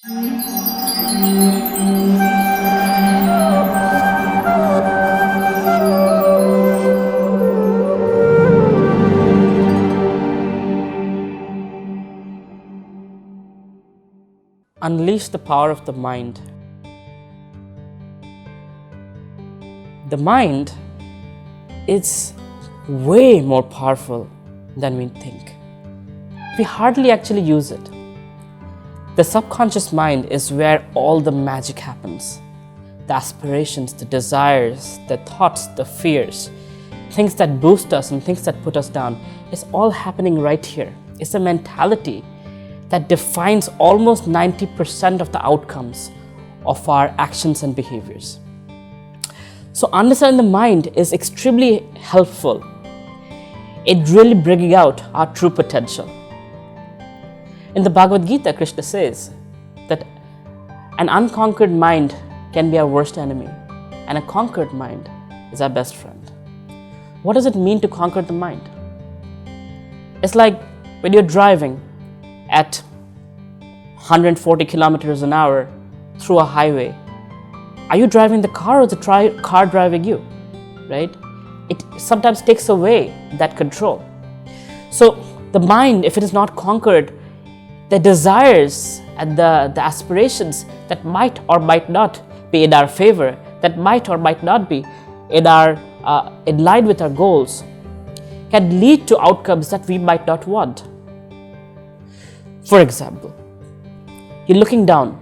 Unleash the power of the mind. The mind is way more powerful than we think. We hardly actually use it. The subconscious mind is where all the magic happens. The aspirations, the desires, the thoughts, the fears, things that boost us and things that put us down, is all happening right here. It's a mentality that defines almost 90% of the outcomes of our actions and behaviors. So understanding the mind is extremely helpful in really bringing out our true potential. In the Bhagavad Gita, Krishna says that an unconquered mind can be our worst enemy, and a conquered mind is our best friend. What does it mean to conquer the mind? It's like when you're driving at 140 kilometers an hour through a highway. Are you driving the car or the car driving you? Right? It sometimes takes away that control. So the mind, if it is not conquered, the desires and the aspirations that might or might not be in our favor, that might or might not be in line with our goals, can lead to outcomes that we might not want. For example, you're looking down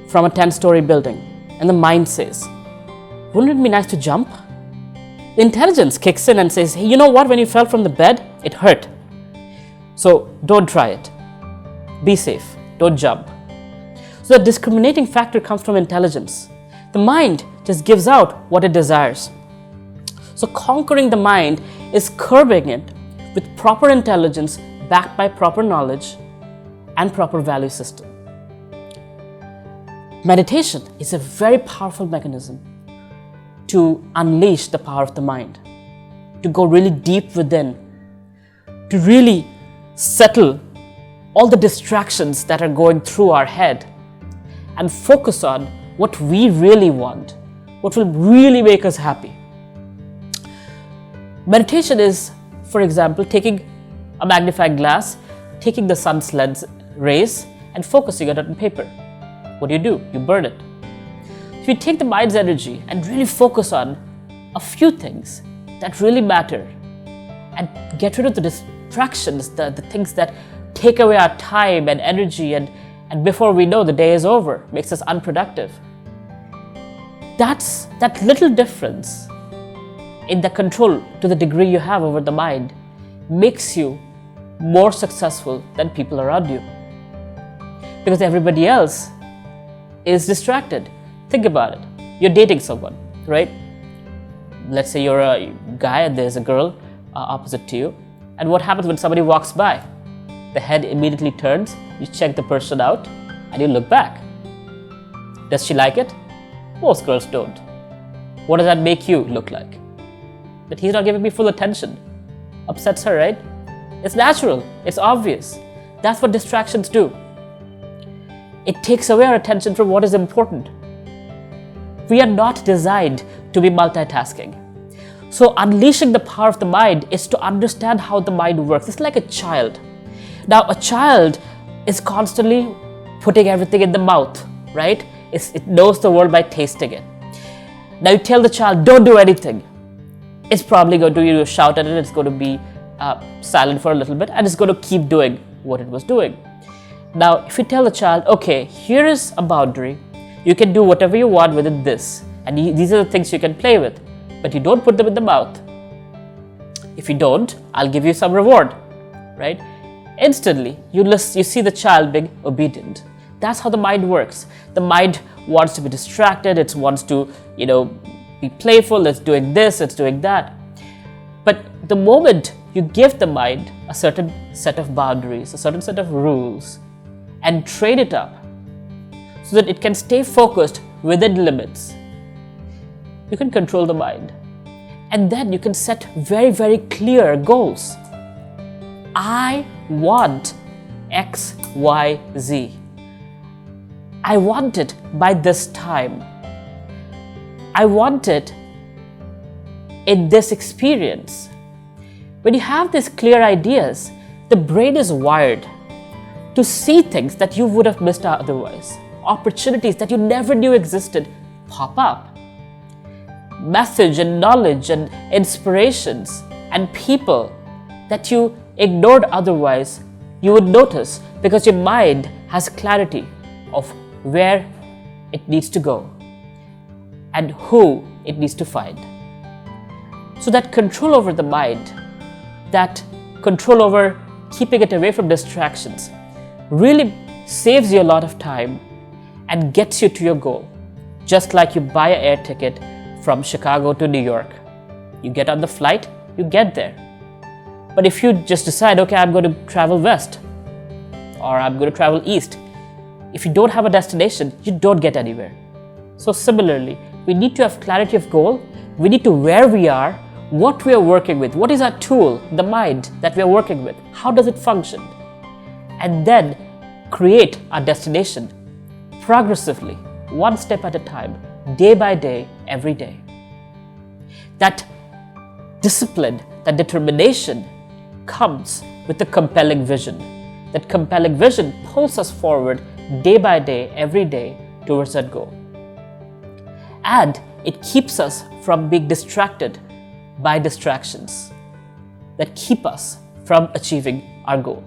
from a 10-story building and the mind says, wouldn't it be nice to jump? The intelligence kicks in and says, hey, you know what, when you fell from the bed, it hurt. So don't try it. Be safe, don't jump. So the discriminating factor comes from intelligence. The mind just gives out what it desires. So conquering the mind is curbing it with proper intelligence backed by proper knowledge and proper value system. Meditation is a very powerful mechanism to unleash the power of the mind, to go really deep within, to really settle all the distractions that are going through our head and focus on what we really want, what will really make us happy. Meditation is, for example, taking a magnifying glass, taking the sun's rays and focusing it on paper. What do? You burn it. If you take the mind's energy and really focus on a few things that really matter and get rid of the distractions, the things that take away our time and energy and before we know the day is over, makes us unproductive. That little difference in the control to the degree you have over the mind makes you more successful than people around you. Because everybody else is distracted. Think about it. You're dating someone, right? Let's say you're a guy and there's a girl opposite to you. And what happens when somebody walks by? The head immediately turns, you check the person out, and you look back. Does she like it? Most girls don't. What does that make you look like? That he's not giving me full attention. Upsets her, right? It's natural. It's obvious. That's what distractions do. It takes away our attention from what is important. We are not designed to be multitasking. So unleashing the power of the mind is to understand how the mind works. It's like a child. Now, a child is constantly putting everything in the mouth, right? It knows the world by tasting it. Now, you tell the child, don't do anything. It's probably going to shout at it. It's going to be silent for a little bit, and it's going to keep doing what it was doing. Now, if you tell the child, okay, here is a boundary. You can do whatever you want within this, and these are the things you can play with, but you don't put them in the mouth. If you don't, I'll give you some reward, right? Instantly, you see the child being obedient. That's how the mind works. The mind wants to be distracted. It wants to, be playful. It's doing this, it's doing that. But the moment you give the mind a certain set of boundaries, a certain set of rules, and train it up so that it can stay focused within limits, you can control the mind. And then you can set very, very clear goals. I want X, Y, Z. I want it by this time. I want it in this experience. When you have these clear ideas, the brain is wired to see things that you would have missed out otherwise. Opportunities that you never knew existed pop up. Message and knowledge and inspirations and people that you ignored otherwise, you would notice because your mind has clarity of where it needs to go and who it needs to find. So that control over the mind, that control over keeping it away from distractions, really saves you a lot of time and gets you to your goal. Just like you buy an air ticket from Chicago to New York. You get on the flight, you get there. But if you just decide, okay, I'm going to travel west or I'm going to travel east, if you don't have a destination, you don't get anywhere. So similarly, we need to have clarity of goal. We need to where we are, what we are working with, what is our tool, the mind that we are working with, how does it function? And then create our destination progressively, one step at a time, day by day, every day. That discipline, that determination comes with a compelling vision. That compelling vision pulls us forward day by day, every day towards that goal. And it keeps us from being distracted by distractions that keep us from achieving our goal.